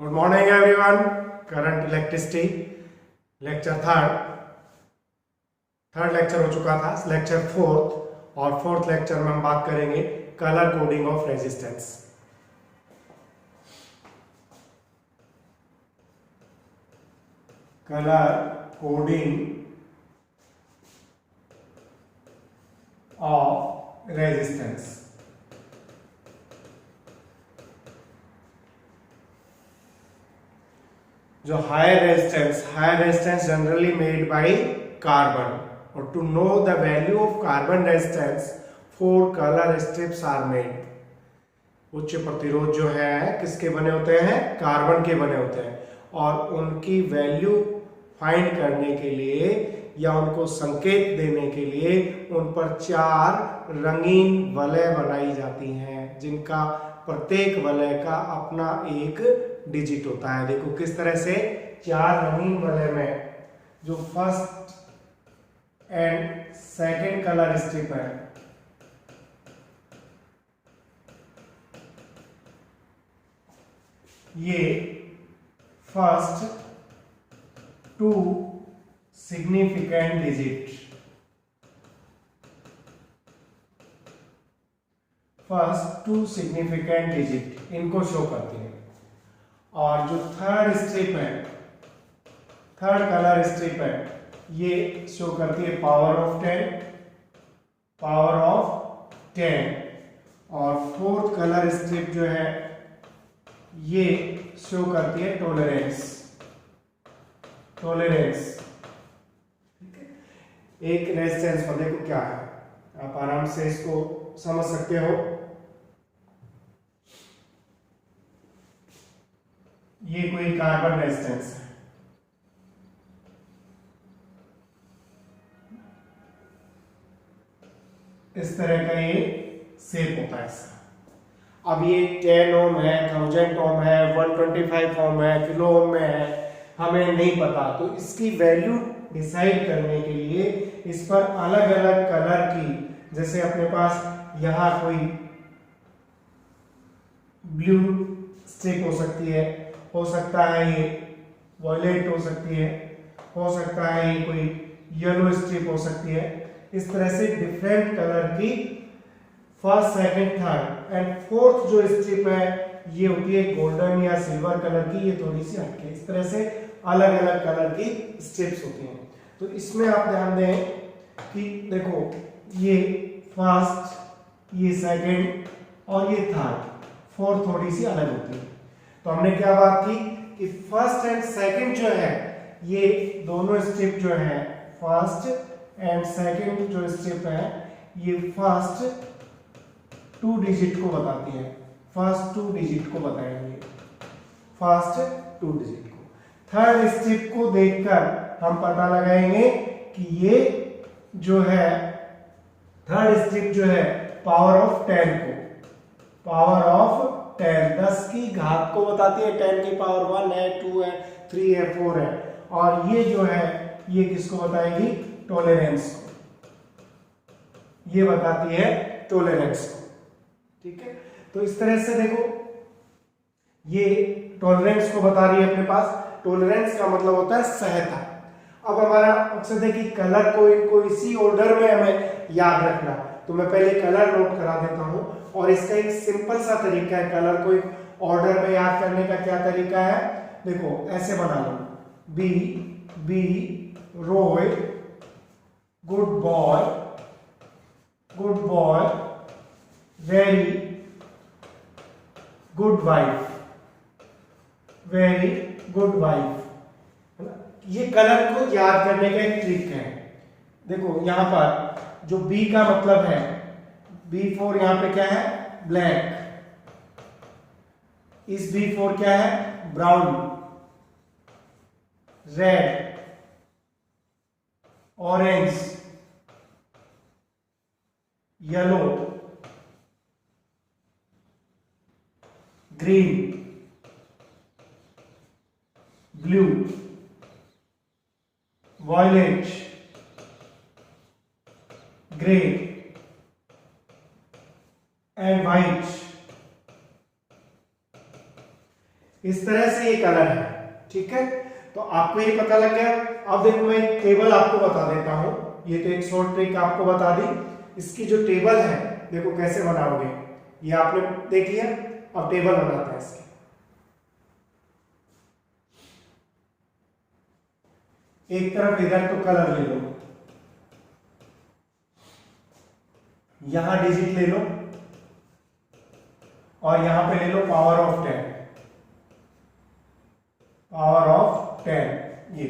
Good morning everyone. Current electricity lecture third lecture हो चुका था, लेक्चर फोर्थ, और फोर्थ लेक्चर में हम बात करेंगे colour coding of resistance. Colour coding of resistance. जो higher resistance generally made by carbon, और to know the value of carbon resistance 4 colour strips are made. उच्च प्रतिरोध जो है किसके बने होते हैं? कार्बन के बने होते हैं, और उनकी वैल्यू फाइंड करने के लिए या उनको संकेत देने के लिए उन पर 4 रंगीन वलय बनाई जाती हैं, जिनका प्रत्येक वलय का अपना एक डिजिट होता है। देखो किस तरह से 4 रंगीन वलय में जो first and second colour strip है, ये first 2 significant digit, first 2 significant digit इनको शो करती है। और जो थर्ड स्ट्रिप है, थर्ड कलर स्ट्रिप है, ये शो करती है पावर ऑफ 10। और फोर्थ कलर स्ट्रिप जो है ये शो करती है टॉलरेंस। एक रेजिस्टेंस पर देखो क्या है, आप आराम से इसको समझ सकते हो। ये कोई कार्बन रेजिस्टेंस है, इस तरह का ये शेप होता है इसका। अब ये 10 ओम है, 1000 ओम है, 125 ओम है, किलो ओम में है, हमें नहीं पता। तो इसकी वैल्यू डिसाइड करने के लिए इस पर अलग अलग कलर की, जैसे अपने पास यहाँ कोई ब्लू स्ट्रिप हो सकती है, हो सकता है ये वॉयलेट हो सकती है, हो सकता है ये कोई येलो स्ट्रिप हो सकती है। इस तरह से डिफरेंट कलर की first, second, third and fourth जो स्ट्रिप है ये होती है गोल्डन या सिल्वर कलर की, ये थोड़ी सी हटके। इस तरह से अलग अलग कलर की स्ट्रिप्स होती हैं। तो इसमें आप ध्यान दें कि देखो ये फर्स्ट, ये सेकंड और ये थर्ड, फोर्थ थोड़ी सी अलग होती है। तो हमने क्या बात की कि फर्स्ट एंड सेकंड जो है, ये दोनों स्ट्रिप जो है, फर्स्ट एंड सेकंड जो स्ट्रिप है, ये फर्स्ट 2 डिजिट को बताती है, फर्स्ट 2 डिजिट को बताएंगे, फर्स्ट 2 डिजिट को। थर्ड स्ट्रिप को देखकर हम पता लगाएंगे कि ये जो है थर्ड स्ट्रिप जो है पावर ऑफ 10 को, पावर ऑफ 10 की घात को बताती है। 10 की पावर 1 है, 2 है, 3 है, 4 है। और ये जो है ये किसको बताएगी? टॉलरेंस को, ये बताती है टॉलरेंस को। ठीक है, तो इस तरह से देखो ये टॉलरेंस को बता रही है अपने पास। टॉलरेंस का मतलब होता है सहता। अब हमारा मकसद है कि कलर को इनको इसी ऑर्डर में हमें याद रखना। तो मैं पहले कलर नोट करा देता हूं, और इसका एक सिंपल सा तरीका है कलर को एक ऑर्डर में याद करने का। क्या तरीका है? देखो ऐसे बना लो, B Rohit, good boy, very good wife, very good wife. ये कलर को याद करने का एक ट्रिक है। देखो यहां पर जो बी का मतलब है, B4 यहां पे क्या है? ब्लैक। इस B4 क्या है? Brown, red, orange, yellow, green, blue, violet, grey and white. इस तरह से ये कलर है, ठीक है। तो आपको ये पता लग गया। अब देखो मैं एक टेबल आपको बता देता हूं, ये तो एक शॉर्ट ट्रिक आपको बता दी। इसकी जो टेबल है देखो कैसे बनाओगे, ये आपने देख लिया। अब टेबल बनाते हैं इसकी। एक तरफ इधर तो कलर ले लो, यहां डिजिट ले लो और यहां पे ले low power of 10, power of 10। ये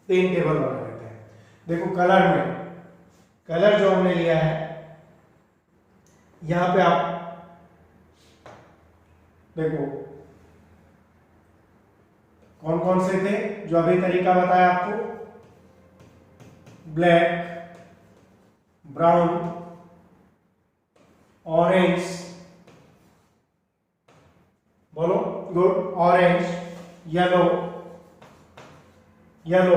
10 टेबल बना देते हैं। देखो कलर में, कलर जो हमने लिया है यहां पे आप देखो कौन कौन से थे जो अभी तरीका बताया आपको, ब्लैक, ब्राउन, ऑरेंज, बोलो good, orange, yellow, yellow,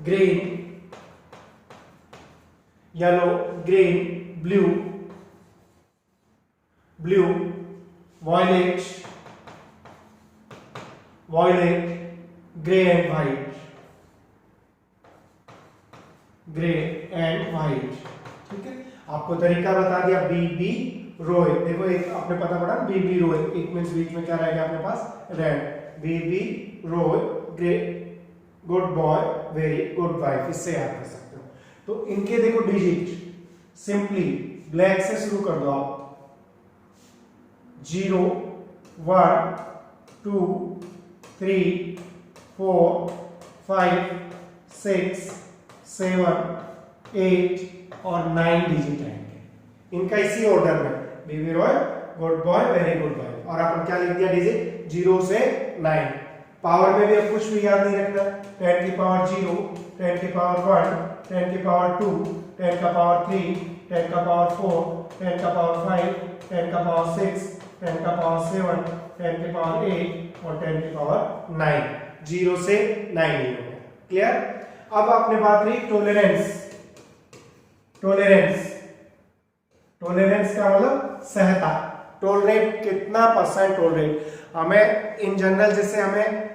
green, yellow, green, blue, blue, violet, violet, grey and white, grey and white, ठीक है। आपको तरीका बता दिया, बी बी रोय। देखो एक आपने पता पड़ा, बी बी रोय, एक मीन्स बीच में क्या रहेगा अपने पास, red. B B Roy, grey, good boy, very good wife, इससे याद कर सकते हो। तो इनके देखो डिजिट सिंपली ब्लैक से शुरू कर दो आप, 0 1 2 3 4 5 6 7 8 और 9 डिजिट आएंगे इनका इसी ऑर्डर में, baby Roy, good boy, very good boy. और अपन क्या लिख दिया डिजिट, 0 से 9। पावर में भी अब कुछ भी याद नहीं रखना, 10 की पावर 0, 10 की पावर 1, 10 की पावर 2, 10 का पावर 3, 10 का पावर 4, 10 का पावर 5, 10 का पावर 6, 10 का पावर 7, 10 की पावर 8 और 10 की पावर 9। 0 से 9 ही हो गया, क्लियर। अब आपने बात रही टॉलरेंस। टॉलरेंस, टॉलरेंस का मतलब सहता, टॉलरेट कितना परसेंट टॉलरेट। हमें इन जनरल जैसे हमें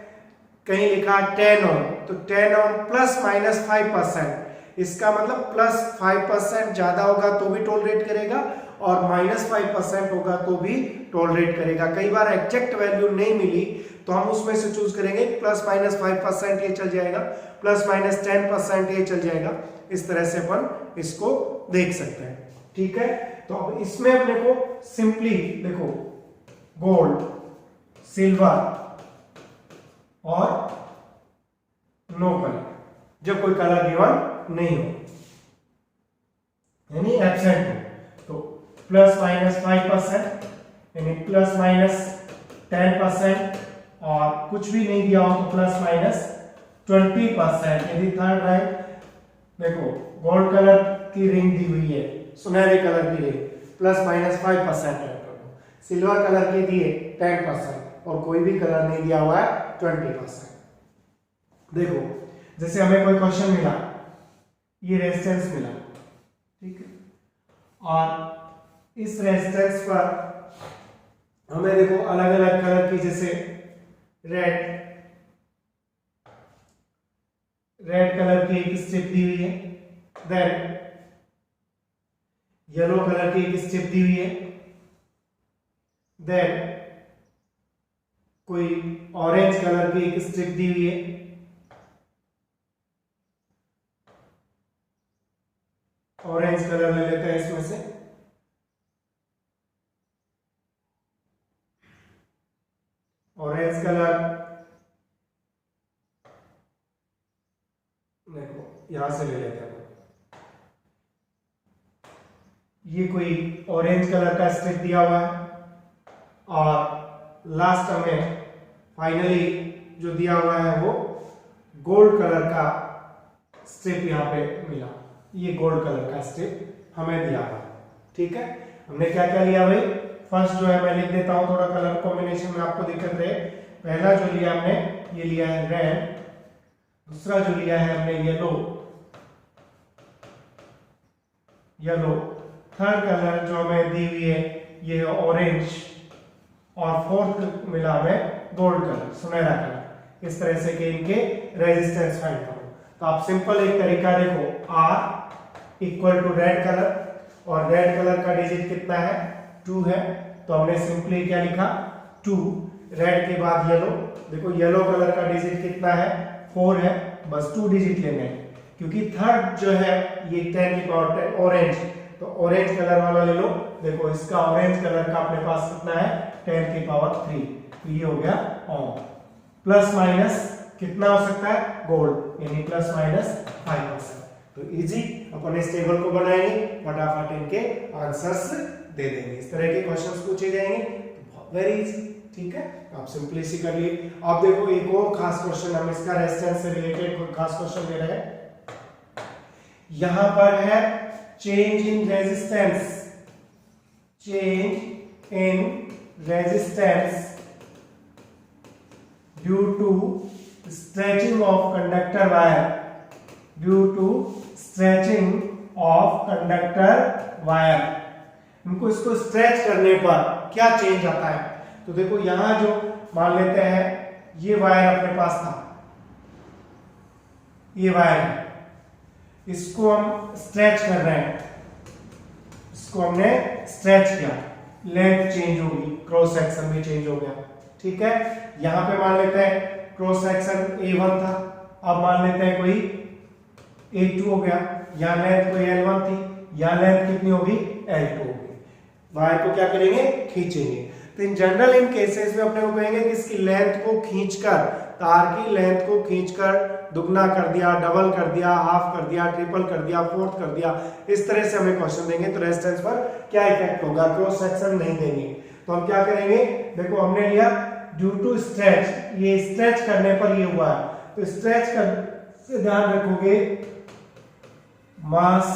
कहीं लिखा 10 ओम, तो 10 ओम प्लस माइनस 5%, इसका मतलब प्लस 5% ज्यादा होगा तो भी टॉलरेट करेगा और माइनस 5% होगा तो भी टॉलरेट करेगा। कई बार एग्जैक्ट वैल्यू नहीं मिली तो हम उसमें से चूज करेंगे प्लस माइनस 5% ये चल जाएगा, प्लस माइनस 10% ये चल जाएगा। इस तरह से अपन इसको देख सकते हैं, ठीक है। तो अब इसमें अपने को सिंपली देखो गोल्ड, सिल्वर और नो कलर, जब कोई कलर गिवन नहीं हो यानी एब्सेंट हो, तो प्लस माइनस 5% यानी प्लस माइनस 10%, और कुछ भी नहीं दिया हो तो प्लस माइनस 20%। यदि थर्ड रैंक देखो गोल्ड कलर की रिंग दी हुई है, सुनहरे कलर की रिंग, प्लस माइनस 5% है, सिल्वर कलर की दी है 10% और कोई भी कलर नहीं दिया हुआ है 20%। देखो जैसे हमें कोई क्वेश्चन मिला, ये रेजिस्टेंस मिला, ठीक है, और इस रेजिस्टेंस पर हमें देखो अलग अलग कलर की, जैसे रेड कलर की एक स्ट्रिप दी हुई है, देन येलो कलर की एक स्ट्रिप दी हुई है, देन कोई ऑरेंज कलर की एक स्ट्रिप दी हुई है, ऑरेंज कलर ले लेते हैं इसमें से, ऑरेंज कलर देखो यहां से ले लेते हैं, ये कोई ऑरेंज कलर का स्ट्रिप दिया हुआ है, और लास्ट हमें फाइनली जो दिया हुआ है वो गोल्ड कलर का स्ट्रिप यहां पे मिला, ये गोल्ड कलर का स्ट्रिप हमें दिया हुआ, ठीक है। हमने क्या क्या लिया भाई, फर्स्ट जो है मैं लिख देता हूं, थोड़ा कलर कॉम्बिनेशन में आपको दिक्कत रहे। पहला जो लिया हमने, ये लिया है रेड, दूसरा जो लिया है हमने येलो, थर्ड कलर जो हमें दी हुई है ये ऑरेंज, और फोर्थ मिला हमें गोल्ड कलर, सुनहरा कलर। इस तरह से कि इनके रेजिस्टेंस फाइंड करो। तो आप सिंपल एक तरीका देखो, R equal to red colour, और रेड कलर का डिजिट कितना है 2 है, तो हमने सिंपली क्या लिखा 2, रेड के बाद येलो। देखो येलो कलर का डिजिट कितना है 4 है, बस 2 डिजिट लेने हैं, क्योंकि थर्ड जो है ये 10 की पावर 10 ऑरेंज, तो ऑरेंज कलर वाला ले लो। देखो इसका ऑरेंज कलर का अपने पास कितना है 10 की पावर 3, तो ये हो गया ऑन। प्लस माइनस कितना हो सकता है गोल्ड, यानी प्लस माइनस 5%। तो इजी अपन इस टेबल को बनाएंगे, फटाफट इनके आंसर्स दे देंगे। इस तरह के क्वेश्चंस पूछे जाएंगे, तो वेरी इजी, ठीक है, आप सिंपली सी कर लिए। अब देखो एक और खास क्वेश्चन, हम इसका रेजिस्टेंस से रिलेटेड कोई खास क्वेश्चन ले रहे हैं। यहां पर है change in resistance, change in resistance due to stretching of conductor wire, due to stretching of conductor wire. इनको इसको स्ट्रेच करने पर क्या चेंज आता है? तो देखो यहां जो मान लेते हैं ये वायर अपने पास था, ये वायर है, इसको हम स्ट्रेच कर रहे हैं, इसको हमने स्ट्रेच किया, लेंथ चेंज होगी, क्रॉस सेक्शन भी चेंज हो गया, ठीक है। यहां पे मान लेते हैं क्रॉस सेक्शन A1 था, अब मान लेते हैं कोई A2 हो गया, यहां लेंथ कोई L1 थी, यहां लेंथ कितनी होगी L2 होगी। वायर को क्या करेंगे खींचेंगे। तो इन जनरल इन केसेस में अपने को कहेंगे कि इसकी लेंथ को खींचकर, तार की लेंथ को खींचकर दुगना कर दिया, डबल कर दिया, हाफ कर दिया, ट्रिपल कर दिया, फोर्थ कर दिया, इस तरह से हमें क्वेश्चन देंगे तो रेजिस्टेंस पर क्या इफेक्ट होगा, क्रॉस सेक्शन नहीं देंगे। तो हम क्या करेंगे, देखो हमने लिया ड्यू टू स्ट्रेच, ये स्ट्रेच करने पर ये हुआ है, तो स्ट्रेच कर से ध्यान रखोगे मास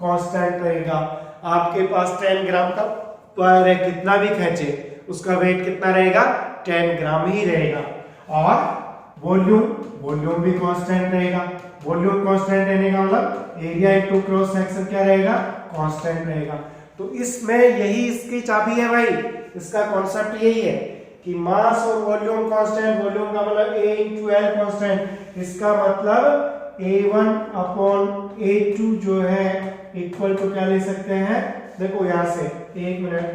कांस्टेंट रहेगा। आपके पास 10 ग्राम का वायर है, कितना भी खींचे उसका वेट कितना रहेगा 10 ग्राम ही रहेगा। और वॉल्यूम भी कांस्टेंट रहेगा। वॉल्यूम कांस्टेंट रहने का मतलब एरिया इनटू क्रॉस सेक्शन क्या रहेगा कांस्टेंट रहेगा। तो इसमें यही इसकी चाबी है भाई, इसका कॉन्सेप्ट यही है कि मास और वॉल्यूम कांस्टेंट, वॉल्यूम का मतलब A into L कांस्टेंट, इसका मतलब A1 अपॉन A2 जो है इक्वल टू क्या ले सकते हैं, देखो यहां से एक मिनट,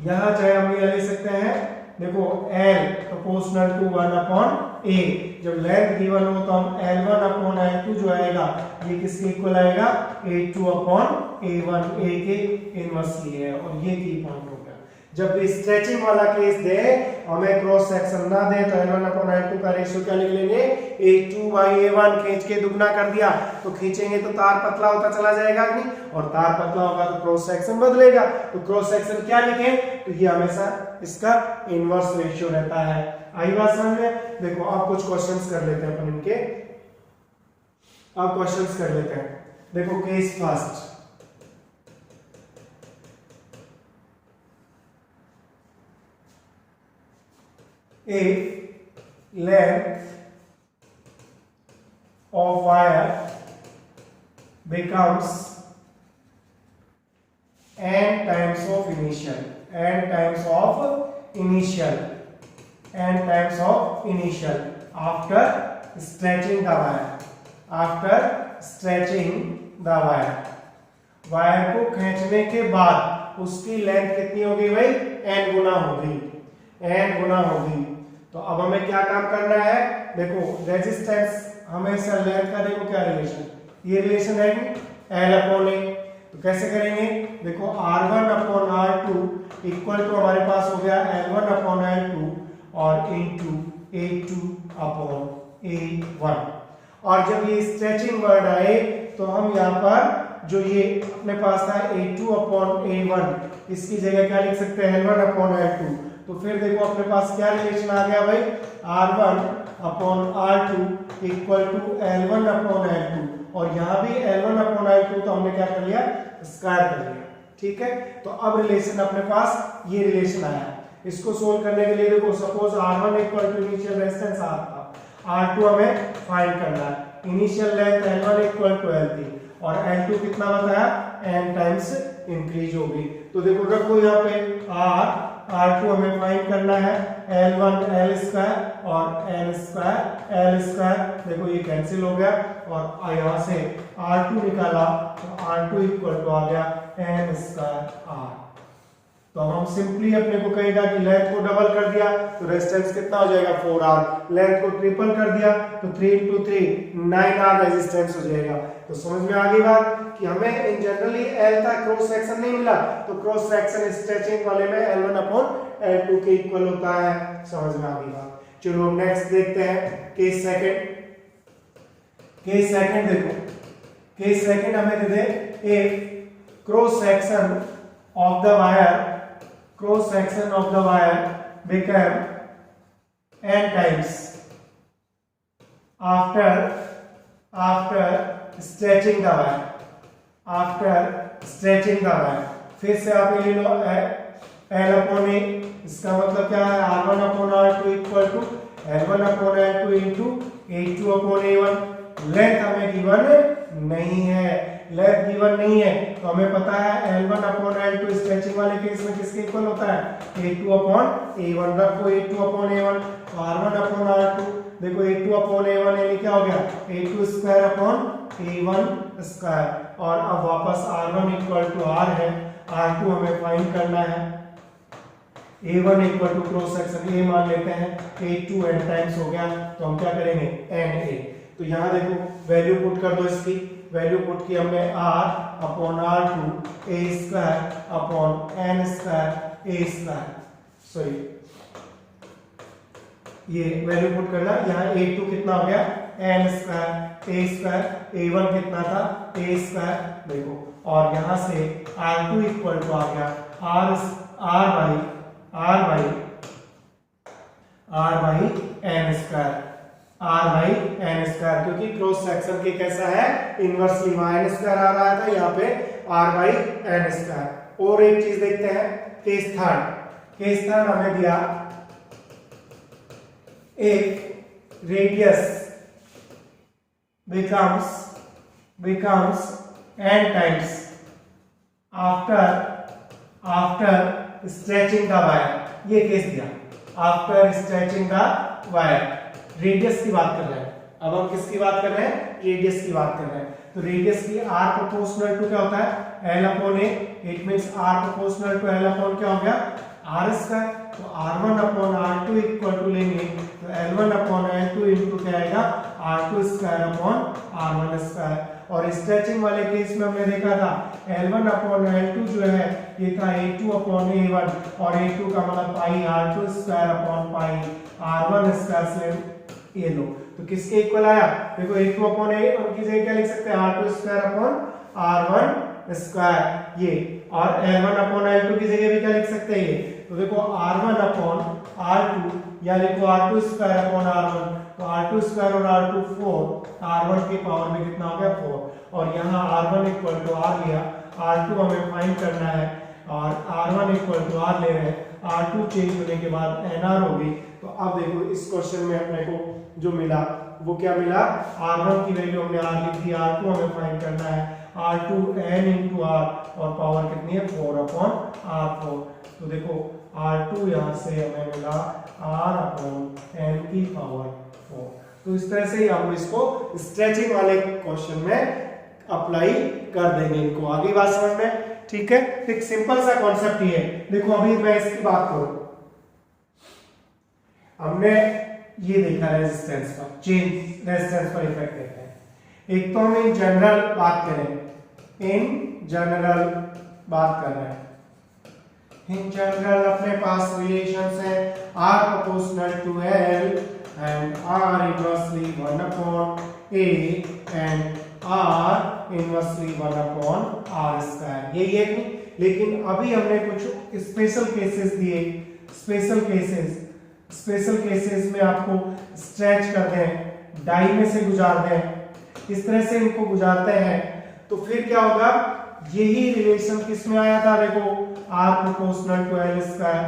यहां चाहे हम ये ले सकते हैं, देखो L proportional to 1 upon A, जब लेंथ गिवन हो तो हम L1 अपॉन L2 जो आएगा ये किसके इक्वल आएगा A2 अपॉन A1, A के इनवर्सली है, और ये की पॉइंट हो गया। जब भी स्ट्रेचिंग वाला केस दे, हमें क्रॉस सेक्शन ना दे, तो L1 अपॉन L2 का रेशियो क्या लिख लेंगे A2 by A1, खींच के दुगना कर दिया तो खींचेंगे तो तार पतला होता चला जाएगा कि नहीं, और तार पतला होगा तो क्रॉस सेक्शन बदलेगा। तो क्रॉस सेक्शन क्या लिखें, तो ये हमेशा इसका इनवर्स रेशियो रहता है। आई बात समझ में? देखो आप कुछ क्वेश्चंस कर लेते हैं अपन इनके, आप क्वेश्चंस कर लेते हैं। देखो case first, if length of wire becomes n times of initial, n times of initial, n times of initial after stretching the wire, after stretching the wire, wire को खींचने के बाद उसकी लेंथ कितनी हो गई भाई n गुना हो गई, n गुना हो गई। तो अब हमें क्या काम करना है, देखो रेजिस्टेंस हमेशा लेंथ का देखो क्या रिलेशन, ये रिलेशन है L अपॉन A, तो कैसे करेंगे, देखो R1 upon R2 equal to हमारे पास हो गया L1 अपॉन L2 और इनटू A2 अपॉन A1। और जब ये स्ट्रेचिंग वर्ड आए तो हम यहाँ पर जो ये अपने पास था A2 अपॉन A1, इसकी जगह क्या लिख सकते हैं L1 अपॉन L2। तो फिर देखो अपने पास क्या रिलेशन आ गया भाई, R1 upon R2 equal to L1 upon L2, और यहाँ भी L1 अपॉन L2 तो हमने क्या कर लिया स्क्वायर कर लिया, ठीक है। तो अब रिलेशन अपने पास ये रिलेशन आया। इसको सोल्व करने के लिए देखो suppose R1 equal to initial resistance R था, R2 हमें फाइंड करना है, initial length L1 equal to L थी और L2 कितना बताया n टाइम्स इंक्रीज होगी। तो देखो रखो यहाँ पे R R2 हमें फाइंड करना है, L1 L स्क्वायर और N स्क्वायर L स्क्वायर, देखो ये कैंसिल हो गया और यहाँ से R2 निकाला तो R2 इक्वल टू आ गया N स्क्वायर R। तो हम सिंपली अपने को कहेगा कि लेंथ को डबल कर दिया तो रेजिस्टेंस कितना हो जाएगा 4R, लेंथ को ट्रिपल कर दिया तो 3 into 3 9R रेजिस्टेंस हो जाएगा। तो समझ में आ गई बात कि हमें इन जनरली L का क्रॉस सेक्शन नहीं मिला तो क्रॉस सेक्शन स्ट्रेचिंग वाले में L1 अपॉन L2 के इक्वल होता है। समझ में आ गई बात। चलो नेक्स्ट देखते हैं केस सेकंड। केस सेकंड देखो, केस सेकंड हमें दे दे एक cross section of the wire, cross section of the wire become n times after stretching the wire, after stretching the wire। फिर से आप ये ले लो L अपॉन A, इसका मतलब क्या है R1 upon R2 equal to L1 upon L2 into A2 upon A1। Length हमें गिवन नहीं है, लेंथ गिवन नहीं है तो हमें पता है L1 अपॉन L2 स्ट्रेचिंग वाले केस में किसके इक्वल होता है A2 अपॉन A1। रखो A2 अपॉन A1 तो R1 अपॉन R2, देखो A2 अपॉन A1 यानी क्या हो गया A2 square upon A1 square. और अब वापस R1 इक्वल टू R है, R2 हमें फाइंड करना है, A1 equal to cross section A मान लेते हैं, A2 n टाइम्स हो गया तो हम क्या करेंगे NA। तो यहाँ देखो वैल्यू पुट कर दो, इसकी वैल्यू पुट की हमने R upon R2 A square upon N square A square, sorry ये वैल्यू पुट करना। यहाँ A2 कितना हो गया N square A square, A1 कितना था A स्क्वायर, देखो और यहाँ से R2 इक्वल टू आ गया R by N square, R by N square, क्योंकि क्रॉस सेक्शन के कैसा है इनवर्सली N स्क्वायर आ रहा था, यहाँ पे R बाई N स्क्वायर। और एक चीज देखते हैं केस थर्ड। केस थर्ड हमें दिया एक radius becomes n times after stretching the wire, ये केस दिया after stretching the wire. Radius की बात कर रहे हैं, अब हम किसकी बात कर रहे हैं रेडियस की बात कर रहे हैं। तो रेडियस की R प्रोपोर्शनल टू क्या होता है L upon A, it means R proportional to L upon क्या हो गया R स्क्वायर। तो R1 upon R2 equal to लेंगे तो L1 अपॉन L2 इनटू क्या आएगा R2 square upon R1 square. और स्ट्रेचिंग वाले केस में हमने देखा था L1 अपॉन L2 जो है ये था A2 अपॉन A1 और A2 का मतलब पाई R2 square upon pi R1 square से ये लो। तो किसके इक्वल आया देखो A2 अपॉन A1 की जगह क्या लिख सकते हैं R2 square upon R1 square ये, और L1 अपॉन L2 की जगह भी क्या लिख सकते हैं ये। तो देखो R1 अपॉन R2 या लिखो R2 स्क्वायर अपॉन R1, तो R2 स्क्वायर और R2 4, R1 की पावर में कितना हो गया 4। और यहाँ R1 इक्वल टू R लिया, R2 हमें फाइंड करना है और R1 इक्वल टू R ले रहे हैं, R2 चेंज होने के बाद NR होगी। तो अब देखो इस क्वेश्चन में अपने को जो मिला वो क्या मिला, R1 की वैल्यू हमने R लिख दी, R2 हमें फाइंड करना है R2 N इंटू R और पावर कितनी है 4 अपॉन R4। तो देखो R2 यहाँ से हमें मिला R अपॉन N की पावर 4। तो इस तरह से ही हम इसको स्ट्रेचिंग वाले क्वेश्चन में अप्लाई कर देंगे इनको। आगे बात समझ में ठीक है। एक सिंपल सा कॉन्सेप्ट ही है। देखो अभी मैं इसकी बात करूं, हमने ये देखा रेजिस्टेंस पर, चेंज रेजिस्टेंस पर इफेक्ट देखा है। एक तो हम इन जनरल बात करें, इन जनरल बात कर रहे हैं। इन जनरल अपने पास रिलेशंस है R proportional to L and R inversely 1 upon A and R inversely 1 upon R square, यही है नहीं। लेकिन अभी हमने कुछ स्पेशल केसेस दिए, स्पेशल केसेस में आपको स्ट्रेच कर दें, डाई में से गुजार दें, इस तरह से इनको गुजारते हैं तो फिर क्या होगा, यही रिलेशन किस में आया था देखो R proportional to L square,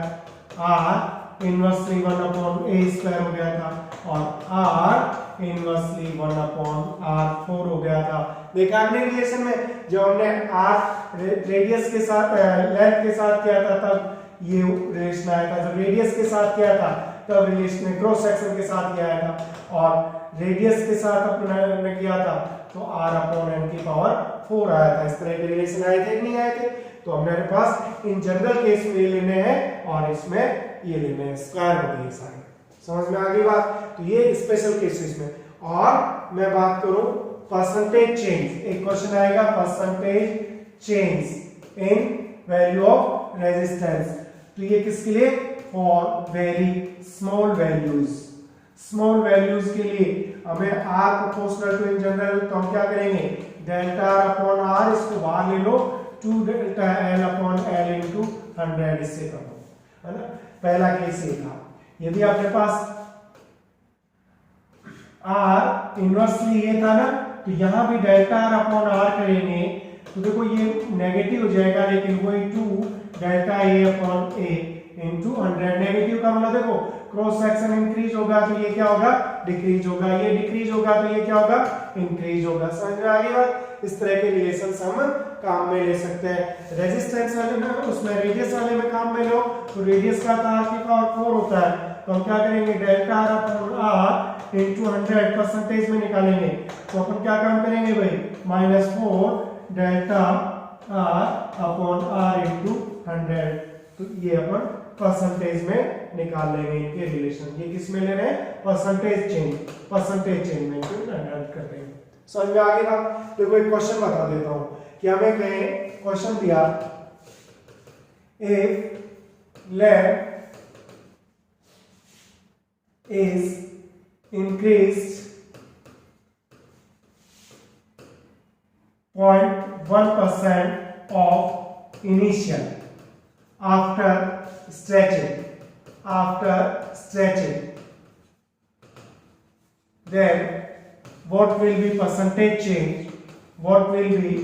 R inversely 1 upon A square हो गया था और R इनवर्सली 1 अपॉन R4 हो गया था। देखा हमने रिलेशन में, जब हमने R रेडियस के साथ लेंथ के साथ किया था तब ये रिलेशन आया था। जब रेडियस के साथ किया था तब रिलेशन क्रॉस सेक्शन के साथ किया आया था, और रेडियस के साथ अपने किया था तो r अपॉन n की पावर 4 आया था। इस तरह के रिलेशन आए थे नहीं आए थे? तो हमारे पास इन जनरल केस में ये लेने हैं और इसमें ये लेने हैं, स्क्वायर हो गए सारे। समझ में आ गई बात? तो ये स्पेशल केसेस में। और मैं बात करूं परसेंटेज चेंज, एक क्वेश्चन आएगा percentage change in value of resistance. तो ये किसके लिए? For very small values. Small values के लिए हमें r proportional to in general, तो हम क्या करेंगे डेल्टा r अपॉन r, इसको बाहर ले लो, 2 delta l upon l into 100, इससे कर दो, है ना। पहला केस ये था। यदि आपके पास r इनवर्सली ये था ना, तो यहां भी डेल्टा r अपॉन r करेंगे तो देखो ये नेगेटिव हो जाएगा, लेकिन वही 2 delta a upon a into 100। Negative का मतलब देखो क्रॉस सेक्शन इंक्रीज होगा तो ये क्या होगा डिक्रीज होगा, ये डिक्रीज होगा तो ये क्या होगा इंक्रीज होगा। समझ में आ गई बात? इस तरह के रिलेशंस हम काम में ले सकते हैं। रेजिस्टेंस वाले में, उसमें रेडियस वाले में काम में लो तो रेडियस का r की पावर 4 होता है, तो हम क्या करेंगे delta r upon r into 100 percentage में निकालेंगे, तो अपन क्या काम करेंगे भाई -4 delta r upon r into 100, तो ये अपन परसेंटेज में निकाल लेंगे इनके रिलेशन। ये किस में ले रहे हैं? परसेंटेज चेंज में ऐड कर देंगे। समझ में आ गया? देखो एक क्वेश्चन बता देता हूं कि हमें कहें क्वेश्चन दिया if lamp is increased 0.1% of initial after stretching, then what will be percentage change? What will be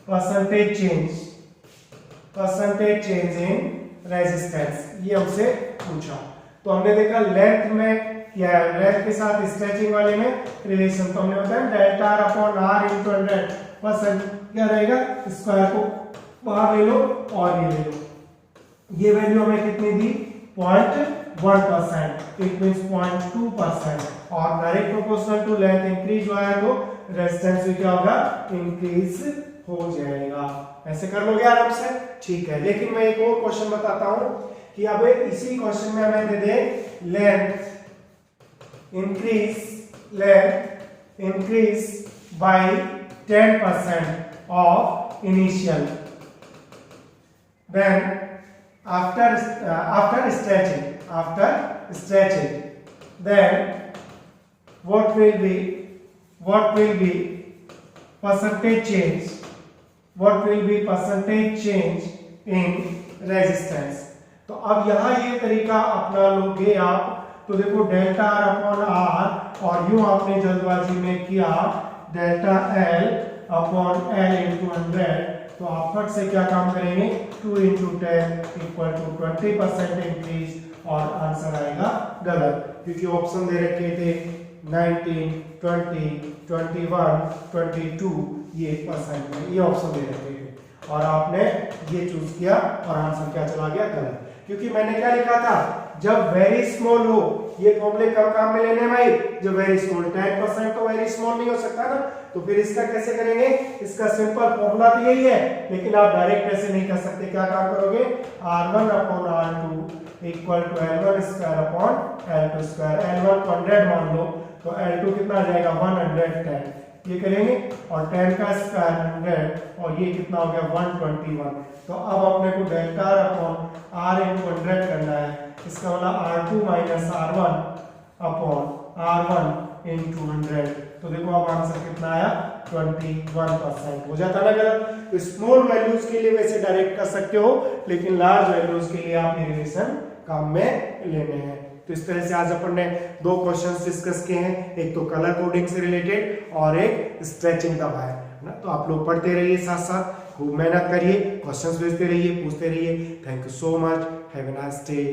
percentage change in resistance? ये हमसे पूछा। तो हमने देखा लेंथ में क्या है, लेंथ के साथ स्ट्रेचिंग वाले में रिलेशन, तो हमने बताया delta r upon r into 100% क्या रहेगा, स्क्वायर को बाहर ले लो और ये ले लो। ये वैल्यू हमें कितनी दी 0.1%, इट मींस 0.2%, और direct proportional to length increase हुआ है तो रेजिस्टेंस भी क्या होगा इंक्रीज हो जाएगा। ऐसे कर लोगे आराम से? ठीक है। लेकिन मैं एक और क्वेश्चन बताता हूं कि अब इसी क्वेश्चन में हमें दे दे length increase by 10% of initial, then after stretching, then what will be percentage change? What will be percentage change in resistance? तो अब यहाँ ये तरीका अपना लोगे आप, तो देखो डेल्टा r अपॉन r, और यूं आपने जल्दबाजी में किया delta l upon l into 100, तो आप फट से क्या काम करेंगे 2 इंटू 10 इक्वल टू 20% इंक्रीज, और आंसर आएगा गलत, क्योंकि ऑप्शन दे रखे थे 19, 20, 21, 22 ये परसेंट में, ये ऑप्शन दे रखे थे और आपने ये चूज किया और आंसर क्या चला गया गलत। क्योंकि मैंने क्या लिखा था, जब वेरी स्मॉल हो, ये फॉर्मूले कब काम में लेने भाई, जब वेरी स्मॉल, 10% तो वेरी स्मॉल नहीं हो सकता ना, तो फिर इसका कैसे करेंगे, इसका सिंपल फॉर्मूला तो यही है, लेकिन आप डायरेक्ट ऐसे नहीं कर सकते। क्या काम करोगे, r1 upon r2 equal to l1 square upon l2 square, l1 को 100 मान लो तो l2 कितना आ जाएगा 110, ये करेंगे, और 10 का स्क्वायर 100, और ये कितना हो गया 121। तो अब अपने को delta r upon r into 100 करना है, इसका मतलब r2 minus r1 upon r1 into 100, तो देखो अब आंसर कितना आया 21%। हो जाता ना गलत? तो स्मॉल वैल्यूज के लिए वैसे डायरेक्ट कर सकते हो, लेकिन लार्ज वैल्यूज के लिए आप ये रिलेशन काम में लेने हैं। तो इस तरह से आज अपन ने 2 क्वेश्चंस डिस्कस किए हैं, एक तो कलर कोडिंग से रिलेटेड और एक स्ट्रेचिंग का है ना। तो आप लोग पढ़ते रहिए, साथ साथ खूब मेहनत करिए, क्वेश्चंस भेजते रहिए, पूछते रहिए। Thank you so much, have a nice day.